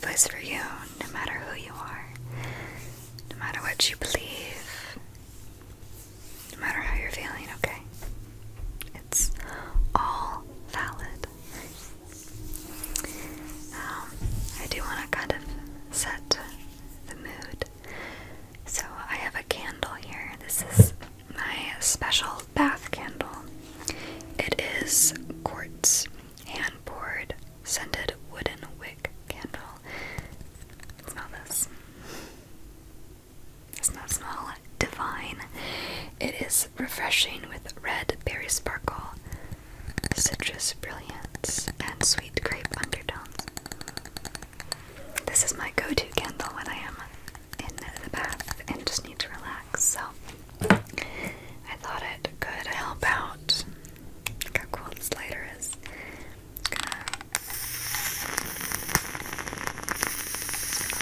place for you, no matter who you are, no matter what you believe, no matter how you're feeling, okay? It's all valid. I do want to kind of set the mood. So I have a candle here. This is my special bath candle. It is quartz, hand-poured, scented wooden wick candle. Smell this. Does not smell divine. It is refreshing with red berry sparkle, citrus brilliance, and sweet grape undertones. This is my go-to candle when I am in the bath and just need to relax, so I thought it could help out. Look how cool this lighter is.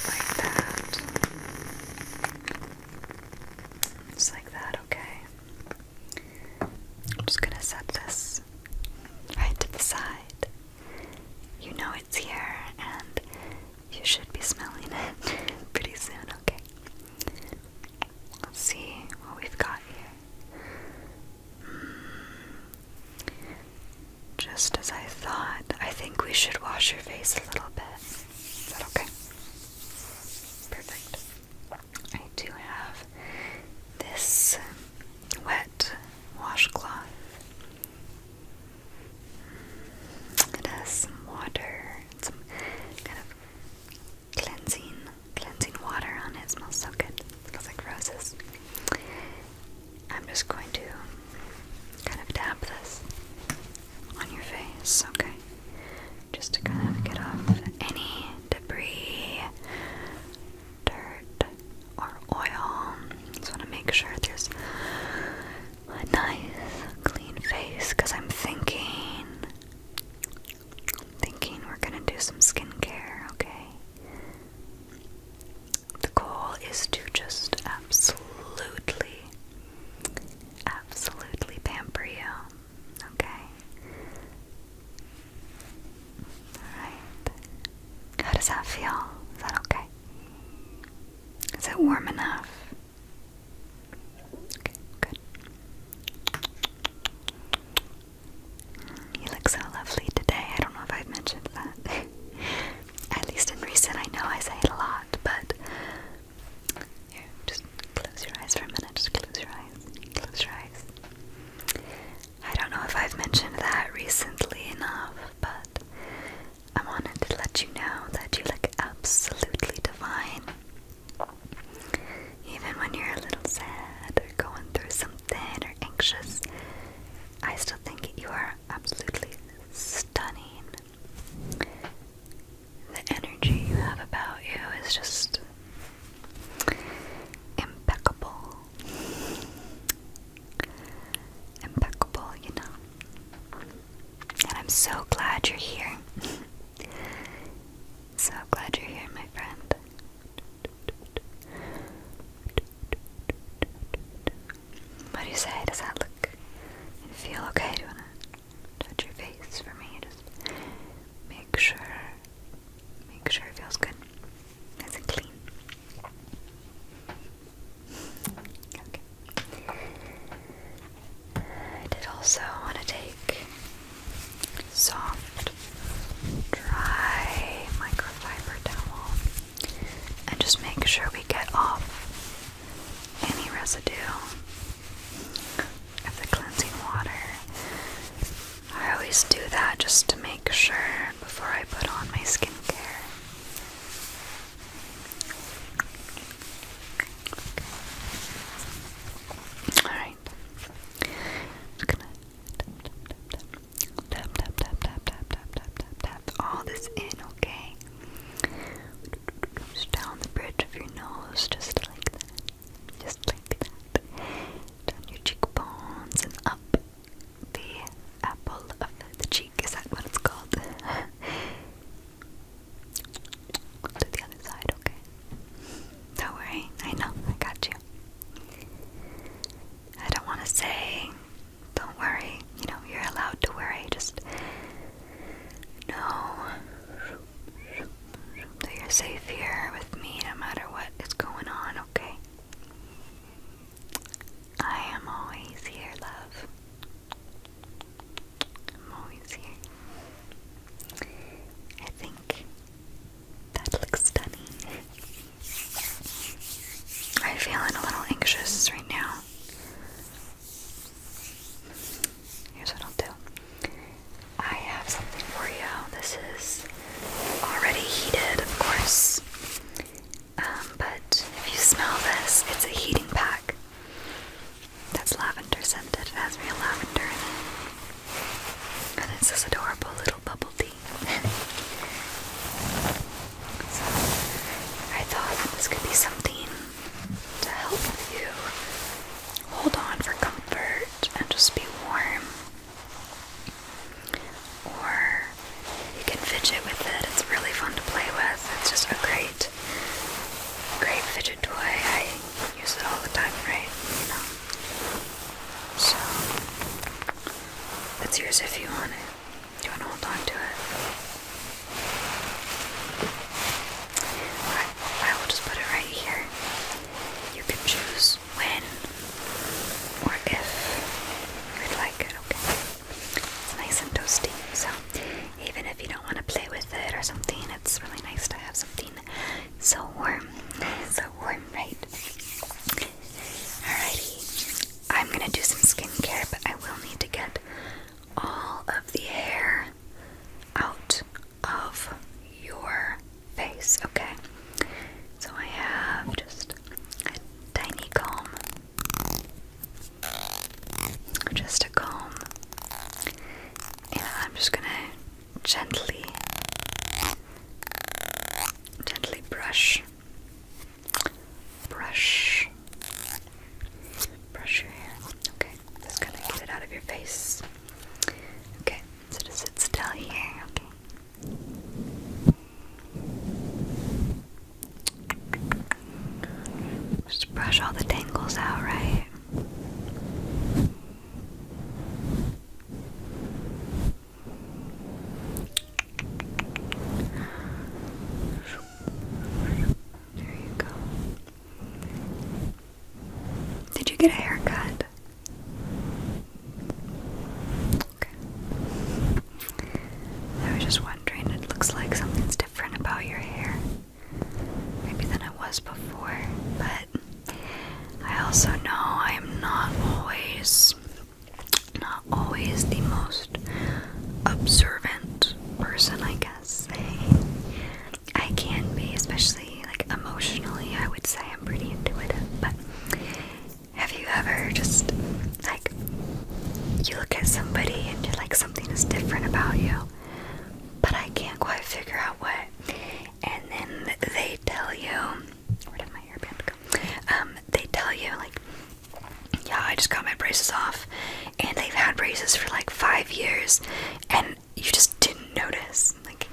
Like that. Just like that, okay. I'm just gonna set this right to the side. You know it's here, and you should be smelling it pretty soon, okay? Let's see what we've got here. Just as I thought, I think we should wash your face a little bit. Is that okay? Perfect. I do have this wet washcloth. It has some water, some kind of cleansing water on it. It smells so good. It smells like roses. I'm just going to kind of dab this on your face, okay? Just to kind of get off any debris, dirt, or oil. Just want to make sure there's a nice, clean face, because I'm thinking we're gonna do some skincare, okay? The goal is to just absolutely pamper you, okay? Alright. How does that feel? Is that okay? Is it warm enough? Okay, good. You look so lovely today. I don't know if I've mentioned that. At least in recent, I know I say it a lot, but here, just close your eyes for a minute. Just close your eyes. Close your eyes. I don't know if I've mentioned that recently enough, but I wanted to let you know that you look absolutely divine. Even when you're a little sad or going through something or anxious, I still think you are absolutely stunning. The energy you have about you is just impeccable. Impeccable, you know. And I'm so glad you're here. So glad you're here, my friend. What do you say? Does that look and feel okay? Do you want to touch your face for me? Just make sure it feels good. Nice and clean. Okay. I did also want to take soft, dry microfiber towel and just make sure we get off any residue of the cleansing water. I always do that just to make sure before I put on my skincare. Alright. Just gonna tap all this in, okay? Just down the bridge of your nose. safe here with me no matter what is going on, okay? I am always here, love. I'm always here. I think that looks stunning. I'm feeling a little anxious right now. Here's what I'll do. I have something for you. This is already heated, of course. But if you smell this, it's a heating pack. That's lavender scented. It has real lavender in it. And it's this adorable little bubble tea. So I thought this could be something to help you hold on for comfort and just be warm. Or you can fidget with it. It's really fun to play with. It's just a great fidget toy. I use it all the time, right? You know. So it's yours if you want it. You want to hold on to it. I will just put it right here. You can choose when or if you'd like it, okay? It's nice and toasty, so even if you don't want to play with it or something, it's really nice to have something so warm, right? Alrighty, I'm gonna do some skincare, but I will need to get all of the hair out of your face, okay? So I have just a tiny comb, just a comb, and I'm just gonna gently brush your hair. Okay, just gonna get it out of your face. Okay, so just sit still here, okay? Just brush all the tangles out, right? There you go. Did you get a haircut? Okay. I was just wondering, it looks like something's different about your hair. Maybe than it was before, but I also know I am not always the most observant person, I guess. I can be, especially like emotionally. I would say I'm pretty intuitive, but have you ever just like you look at somebody and you're like, something is different about you, but I can't quite figure out what, and then they tell you, where did my hairband go? They tell you like, yeah, I just got my braces off, and they've had braces for like 5 years, and you just didn't notice. Like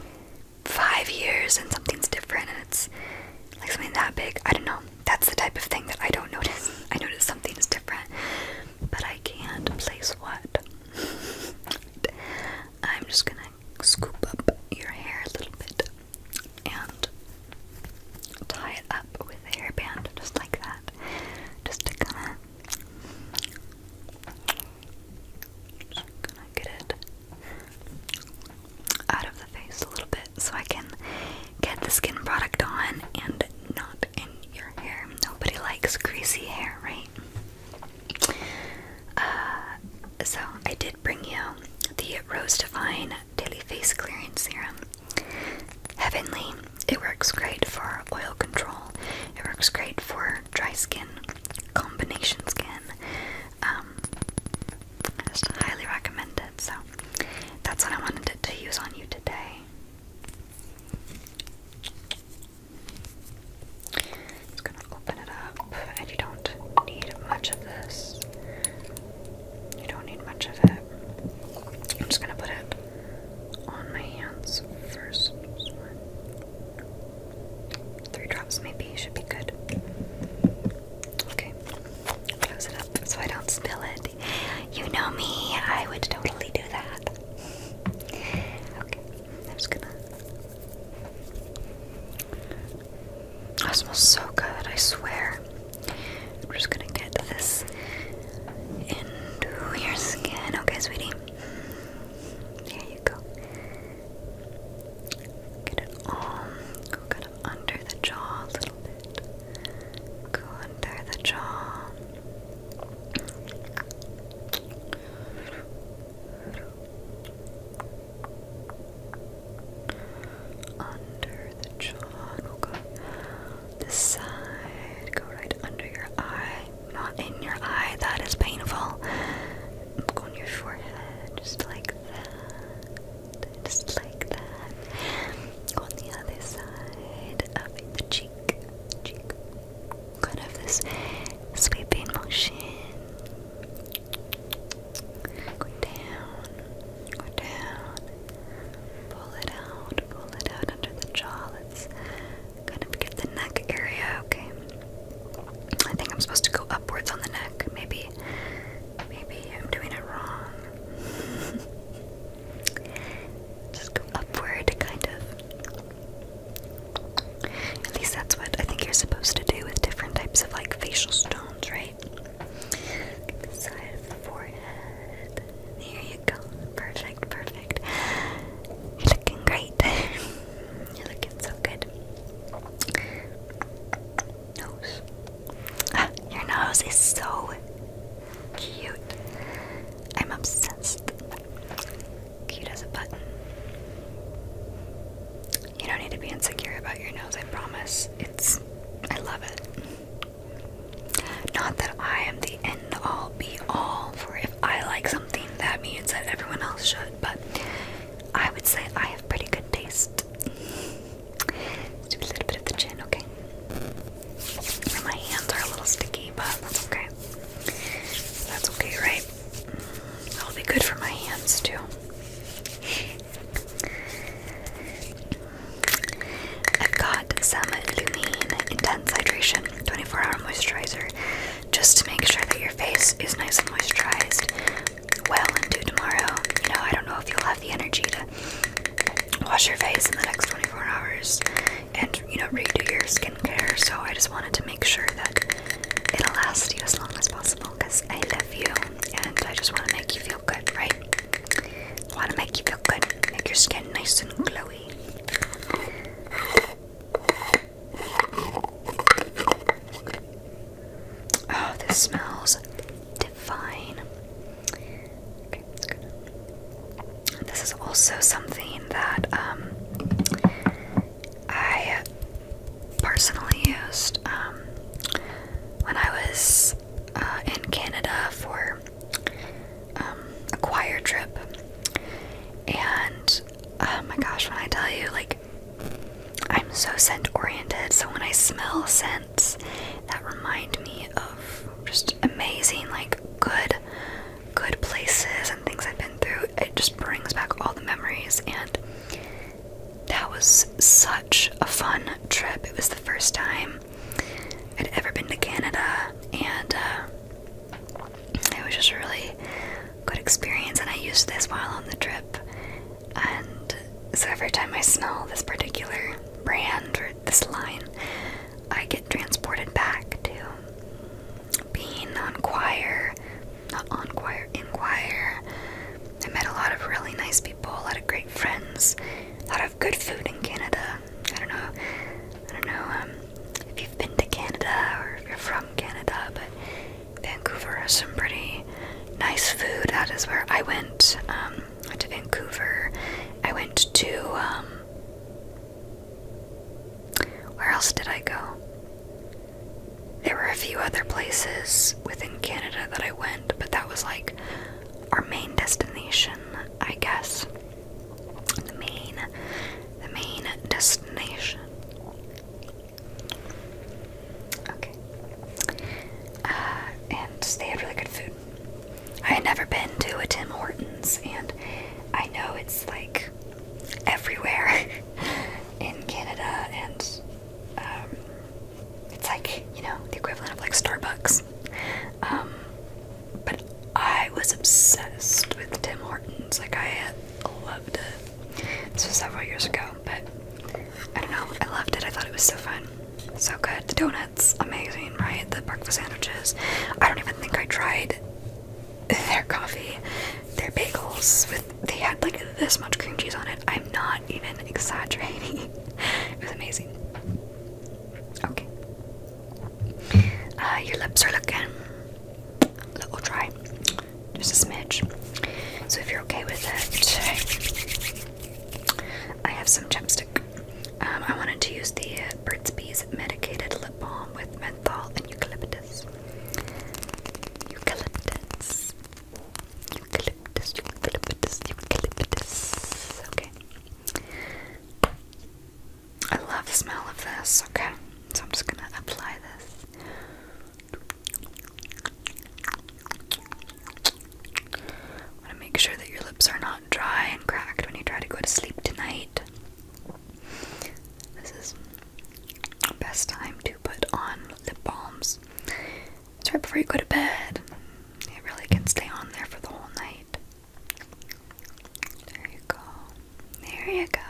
5 years and something's different, and it's like something that big. I don't know. That's the type of thing that I don't notice. I notice something is different, but I can't place what. I'm just gonna scoop up your hair a little bit and tie it up with a hairband, just like that. Just to kinda get it out of the face a little bit so I can get the skin product on and not in your hair. Nobody likes greasy hair, right? So I did bring you the Rose Divine Daily Face Clearing Serum. Heavenly. It works great for oil control. It works great for dry skin, combination skin. I just highly recommend it. So that's what I wanted to use on you today. Just gonna open it up, and you don't need much of this. You don't need much of it. I'm just gonna put it on my hands first. 3 drops maybe should be good. Okay. Put it smells so good, I swear. I'm just gonna get this into your skin. Okay, sweetie. There you go. Get it all. Go kind of under the jaw a little bit. Go under the jaw. Under the jaw. Go this side. Go right under your eye. Not in your eye. That is painful. Go on your forehead. Just like that. Just like that. Go on the other side of the cheek. Kind of this sweeping motion. Go down. Pull it out under the jaw. Let's kind of get the neck area, okay? I think I'm supposed to go upwards on the neck. Maybe I'm doing it wrong. Just go upward, kind of. At least that's what I think you're supposed to do with different types of like facial stones, right? Get the side of the forehead. There you go. Perfect. You're looking great. You're looking so good. Nose. Your nose is so cute. I'm obsessed. Cute as a button. You don't need to be insecure about your nose, I promise. I love it. Not that I am the end all be all for if I like something, that means that everyone else should, but I would say I have pretty good taste. Let's do a little bit of the chin, okay? My hands are a little sticky, but that's okay. That's okay, right? That'll be good for my hands too. I've got some Lumine Intense Hydration 24-hour moisturizer just to make sure that your face is nice and moisturized well into tomorrow. You know, I don't know if you'll have the energy to wash your face in the next 24 hours and, you know, redo your skincare, so I just wanted to make sure that it'll last you as long as possible because I love you and I just want to make you feel good, right? I want to make you feel good, make your skin nice and glowy. Oh, this smells divine. Okay, that's good. This is also something that I personally used when I was in Canada for a choir trip. And oh my gosh, when I tell you, like, I'm so scent oriented, so when I smell scents that remind me of just amazing, like, good places and things I've been through, it just brings back all the memories. And that was such a fun trip. It was the first time I'd ever been to Canada, and it was just a really good experience, and I used this while on the trip. And so every time I smell this particular brand or this line, I get transported back to being in choir. I met a lot of really nice people, a lot of great friends, a lot of good food in Canada. I don't know if you've been to Canada or if you're from Canada, but Vancouver has some pretty nice food. That is where I went. Went to Vancouver. I went to where else did I go? There were a few other places within Canada that I went, but that was like our main destination, I guess. The main destination. Okay. And they had really good food. I had never been to a Tim Hortons, and I know it's like everywhere in Canada, and it's like, you know, the equivalent of like Starbucks. But I was obsessed with Tim Hortons. Like, I loved it. This was several years ago, but I don't know, I loved it. I thought it was so fun. So good. The donuts, amazing, right? The breakfast sandwiches. I don't even think I tried their coffee. Their bagels they had like this much cream cheese on it. I'm not even exaggerating. It was amazing. Okay. Your lips are looking a little dry. Just a smidge. So if you're okay with it, I have some chapstick. I wanted to use the Burt's Bees medicated lip balm with menthol and eucalyptus. Eucalyptus. Okay. I love the smell of this. Okay. So I'm just gonna apply this. I want to make sure that your lips are not dry and cracked when you try to go to sleep tonight. This is the best time to put on lip balms. It's right before you go to bed. It really can stay on there for the whole night. There you go. There you go.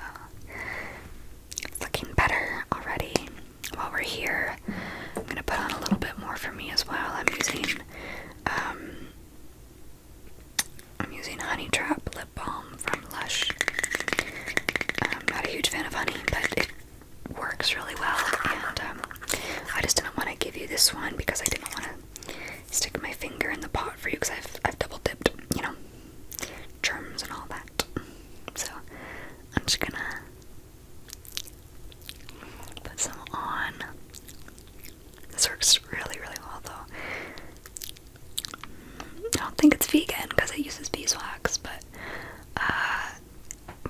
It's looking better already. While we're here, I'm gonna put on a little bit more for me as well. I'm using Honey Trap lip balm from Lush. I'm not a huge fan of honey, but it works really well, and I just didn't want to give you this one because I didn't want to stick my finger in the pot for you because I've double dipped, you know, germs and all that. So I'm just gonna put some on. This works really, really well though. I don't think it's vegan because it uses beeswax, but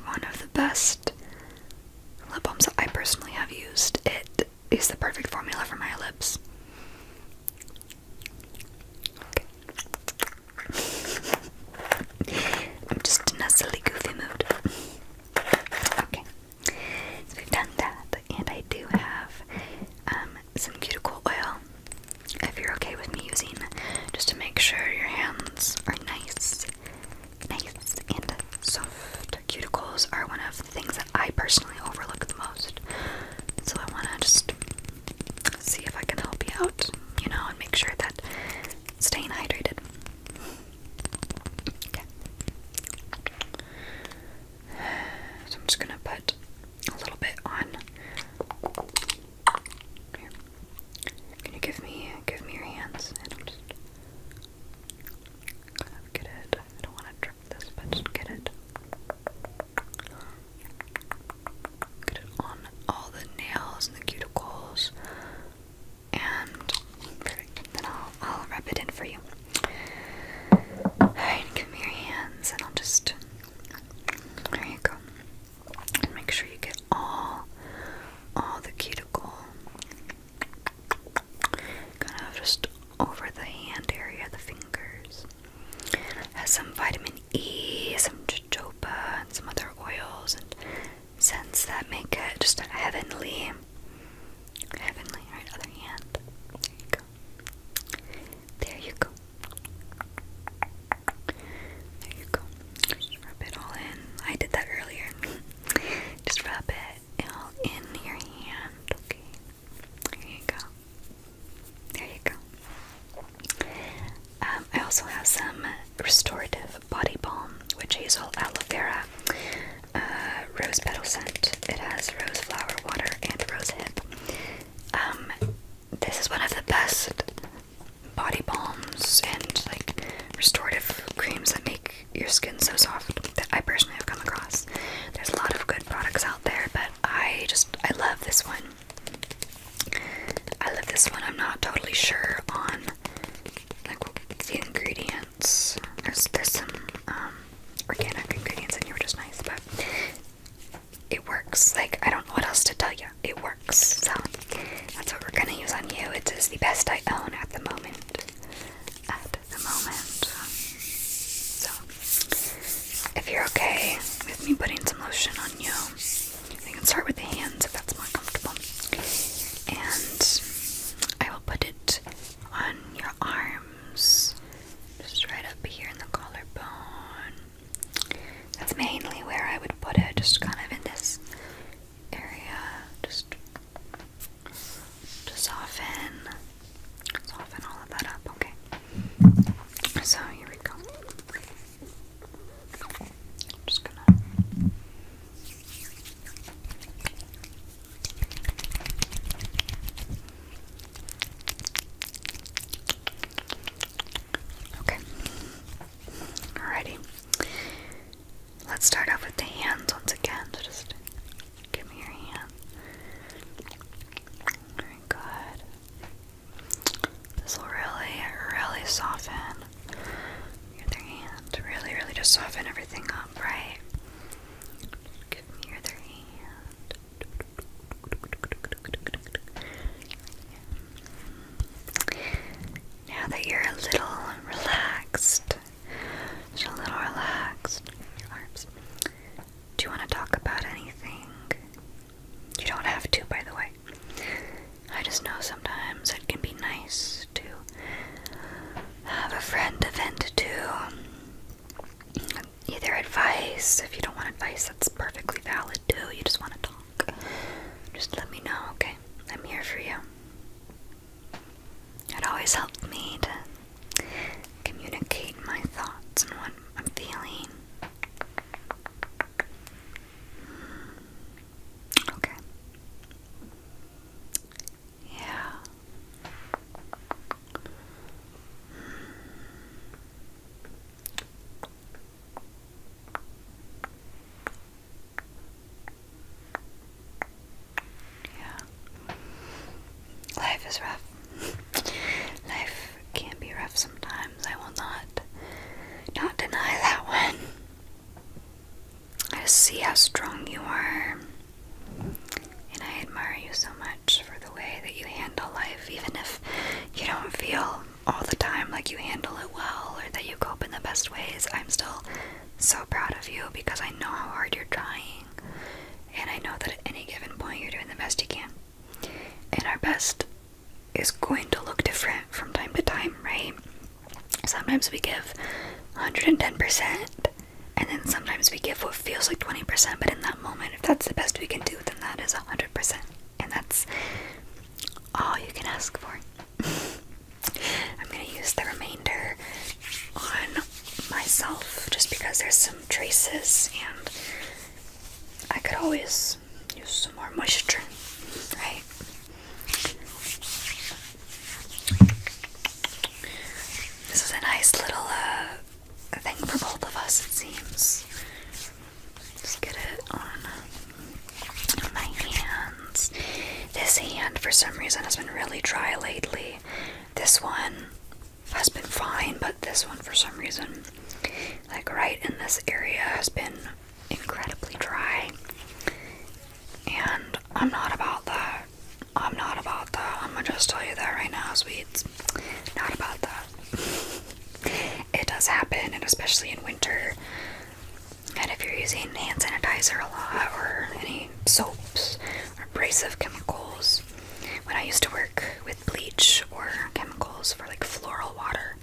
one of the best lip balms that I personally have used. It is the perfect formula for my lips. Okay. I'm just in a silly, goofy mood. Okay, so we've done that, and I do have some cuticle oil. If you're okay with me using, just to make sure your hands are nice and soft. Cuticles are one of the things that I personally overlook the most. So I want to just see if I can help you out, you know, and make sure that staying hydrated. Okay. So I'm just gonna put a little bit on. Here. Can you give me your hands? And I'm just kind of get it. I don't want to drip this, but just get it. Get it on all the nails and the cuticles. And perfect. Then I'll rub it in for you. Alright, give me your hands and I'll just, there you go. And make sure you get all the cuticle. Kind of just over the hand area, the fingers. Has some vitamin E, some jojoba, and some other oils and scents that make it just a heavenly, right, other hand. There you go. There you go. Just rub it all in. I did that earlier. Just rub it all in your hand, okay? There you go. There you go. I also have some restorative body balm, witch hazel, aloe vera, rose petal scent. It has rose flower water and rose hip. This is one of the best body balms and like restorative creams that make your skin so soft that I personally have come across. There's a lot of good products out there, but I love this one. I love this one. I'm not totally sure on like the ingredients. There's some organic ingredients in here, which is nice, but it works. Like, I don't know what else to tell you. It works. So that's what we're gonna use on you. It is the best I own at the moment. So if you're okay with me putting some lotion on you, we can start with the hands if that's more comfortable. And I will put it on your arms, just right up here in the collarbone. That's mainly where I would put it, just kind of in this area, just Life is rough. Life can be rough sometimes. I will not deny that one. I just see how strong you are, and I admire you so much for the way that you handle life, even if you don't feel all the time like you handle it well or that you cope in the best ways. I'm still so proud of you because I know how hard you're trying, and I know that at any given point you're doing the best you can. And our best is going to look different from time to time, right? Sometimes we give 110%, and then sometimes we give what feels like 20%, but in that moment, if that's the best we can do, then that is 100%, and that's all you can ask for. I'm going to use the remainder on myself, just because there's some traces, and I could always use some more moisture, right? This is a nice little thing for both of us, it seems. Just get it on my hands. This hand, for some reason, has been really dry lately. This one has been fine, but this one, for some reason, like right in this area, has been incredibly dry. And I'm not about that. I'm gonna just tell you that right now, sweets. Not about that. It does happen, and especially in winter. And if you're using hand sanitizer a lot, or any soaps, or abrasive chemicals. When I used to work with bleach or chemicals for like floral water,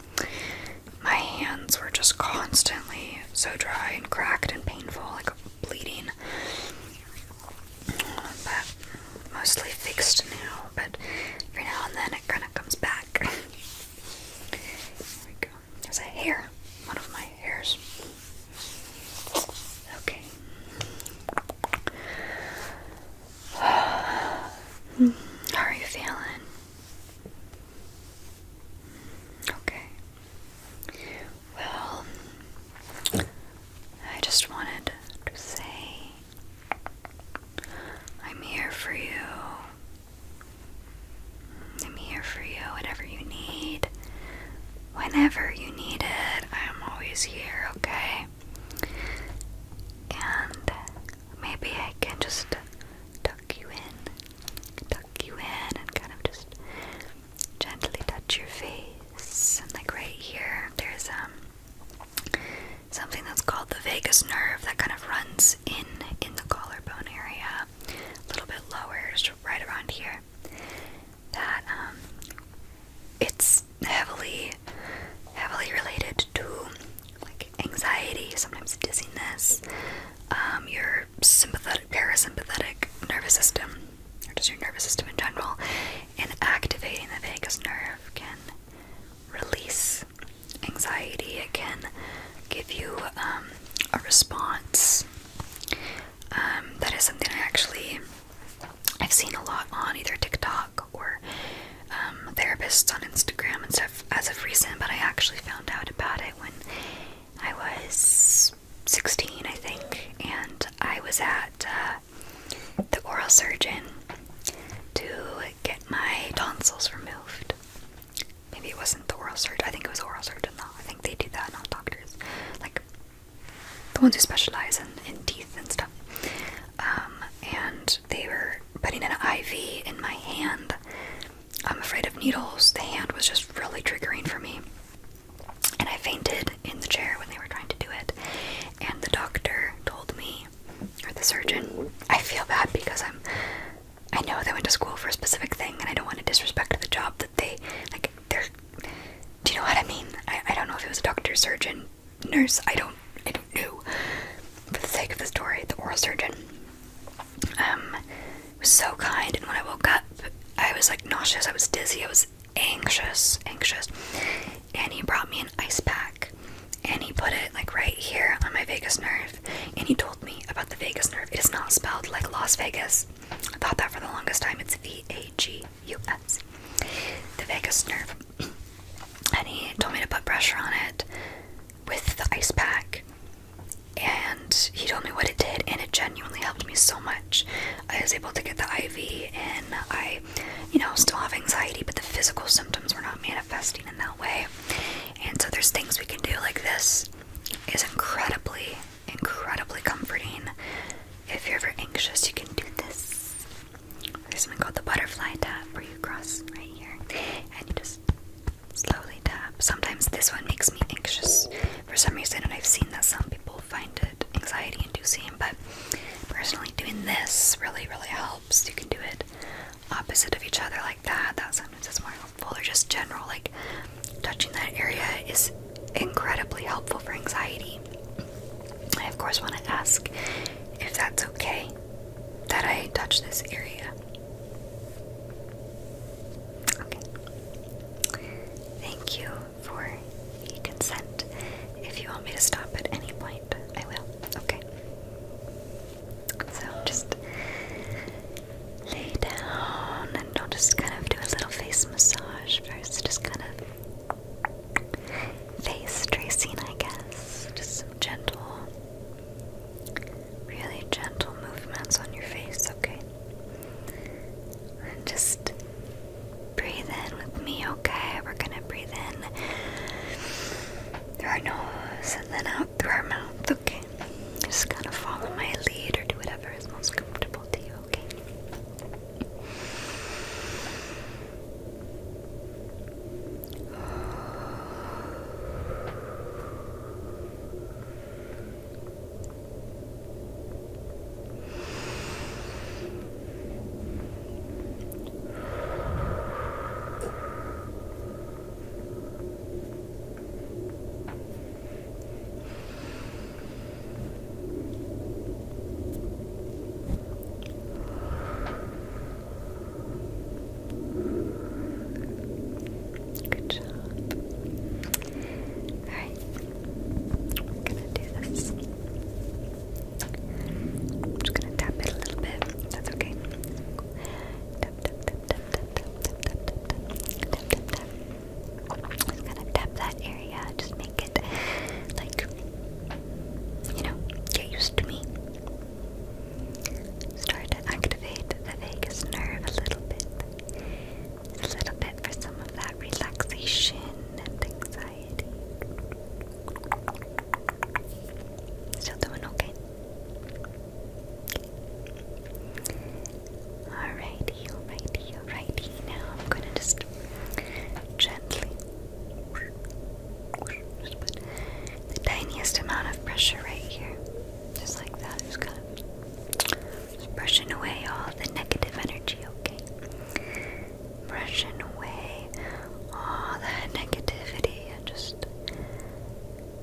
my hands were just constantly so dry and cracked and painful, like bleeding. But mostly fixed now, but every now and then it kind of comes back. There we go. There's a hair. One of my hairs. Okay. How are you feeling? Okay. Well, I just wanted to say I'm here for you. I'm here for you, whatever you need. Whenever you need it, I'm always here, okay? And maybe I can just tuck you in and kind of just gently touch your face. And like right here, there's something that's called the vagus nerve that kind of runs in the collarbone area, a little bit lower, just right around here. That it's heavily related to like anxiety, sometimes dizziness, your parasympathetic nervous system, or just your nervous system in general, and activating the vagus nerve can release anxiety. It can give you a response. That is something I've seen a lot on either TikTok or therapists on Instagram and stuff as of recent, but I actually found out about it when I was 16, I think, and I was at the oral surgeon to get my tonsils removed. Maybe it wasn't the oral surgeon. I think it was the oral surgeon, though. I think they do that, not doctors. Like, the ones who specialize in teeth and stuff. And they were putting an IV in my hand. I'm afraid of needles. The hand was just really triggering for me. And I fainted in the chair when they were trying to do it. And the doctor told me, or the surgeon, I feel bad because I know they went to school for a specific thing, and I don't want to disrespect the job that they're, do you know what I mean? I don't know if it was a doctor, surgeon, nurse, I don't know. For the sake of the story, the oral surgeon was so kind, and when I woke up, I was like nauseous, I was dizzy, I was anxious, and he brought me an ice pack, and he put it like right here on my vagus nerve, and he told me about the vagus nerve. It is not spelled like Las Vegas. I thought that for the longest time. It's V-A-G-U-S. The vagus nerve. And he told me to put pressure on it with the ice pack, and he told me what it did, and it genuinely helped me so much. was able to get the IV, and I, still have anxiety, but the physical symptoms were not manifesting in that way. And so there's things we can do, like this is incredibly, incredibly comforting. If you're ever anxious, you can do this. There's something called the butterfly tap, where you cross right here, and you just slowly tap. Sometimes this one makes me anxious for some reason, and I've seen that some people find it anxiety-inducing, but personally doing this really, really helps. You can do it opposite of each other like that. That sometimes is more helpful, or just general, like touching that area is incredibly helpful for anxiety. I of course want to ask if that's okay that I touch this area. Okay. Thank you for the consent. If you want me to stop at any point, I will. Okay. So just lay down, and I'll just kind of do a little face massage first. Just kind of face tracing, I guess. Just some gentle, really gentle movements on your face, okay? And just breathe in with me, okay? We're gonna breathe in through our nose and then out through our mouth, okay? Just kind of follow my lead, or do whatever is most comfortable to you, okay? Good job. Alright, we're gonna do this. I'm just gonna tap it a little bit, if that's okay. Tap, tap, tap, tap, tap, tap, tap, tap, tap, tap, tap, tap. Just gonna tap that area, just make it, like, get used to me. Start to activate the vagus nerve a little bit. A little bit for some of that relaxation and anxiety. Still doing okay? Alrighty, alrighty, alrighty. Now I'm gonna just gently just put the tiniest amount of pressure right here. Just like that. Just kind of just brushing away all the negative energy, okay? Brushing away all that negativity and just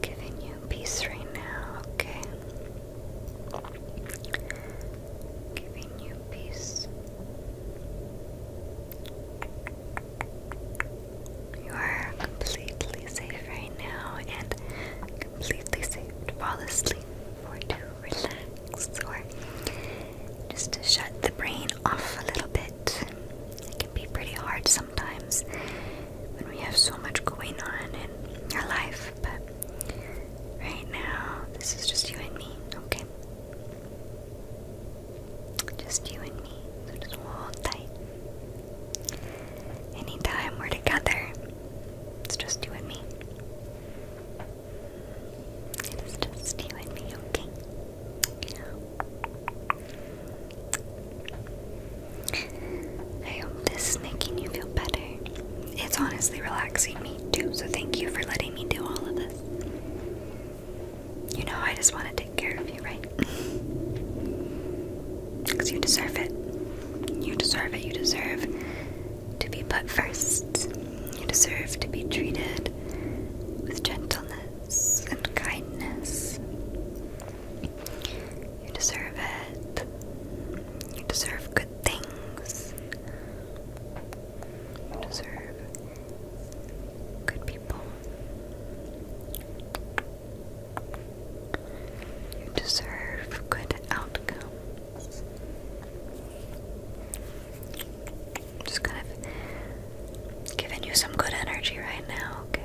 giving you peace right now, okay? Giving you peace. You are completely safe right now, and completely safe to fall asleep or to relax, or just to shut the brain off a little bit. It can be pretty hard sometimes when we have so much going on in our life, but right now, this is just you and me, okay? Just you and me, so just hold tight. Anytime we're together, it's just you and me. It is just you and me, okay? I hope this is making you feel better. It's honestly relaxing me too, so thank you for letting me do all of this. I just want to take care of you, right? Because you deserve it. You deserve it. You deserve to be put first. You deserve to be treated with gentleness and kindness. You deserve it. You deserve good things. You deserve good people. You deserve good outcomes. Just kind of giving you some good energy right now, okay?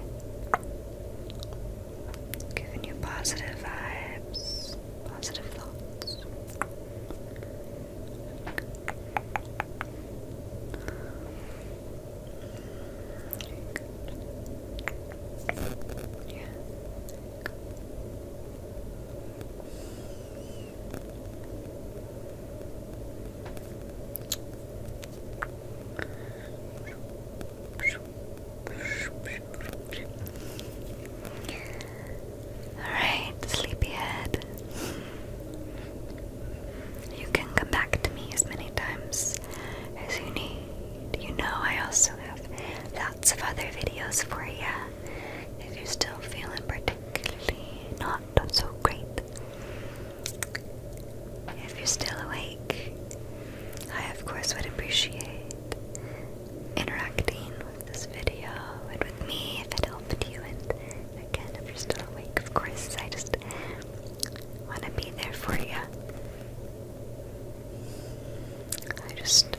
appreciate interacting with this video and with me if it helped you. And again, if you're still awake, of course, I just want to be there for you. I just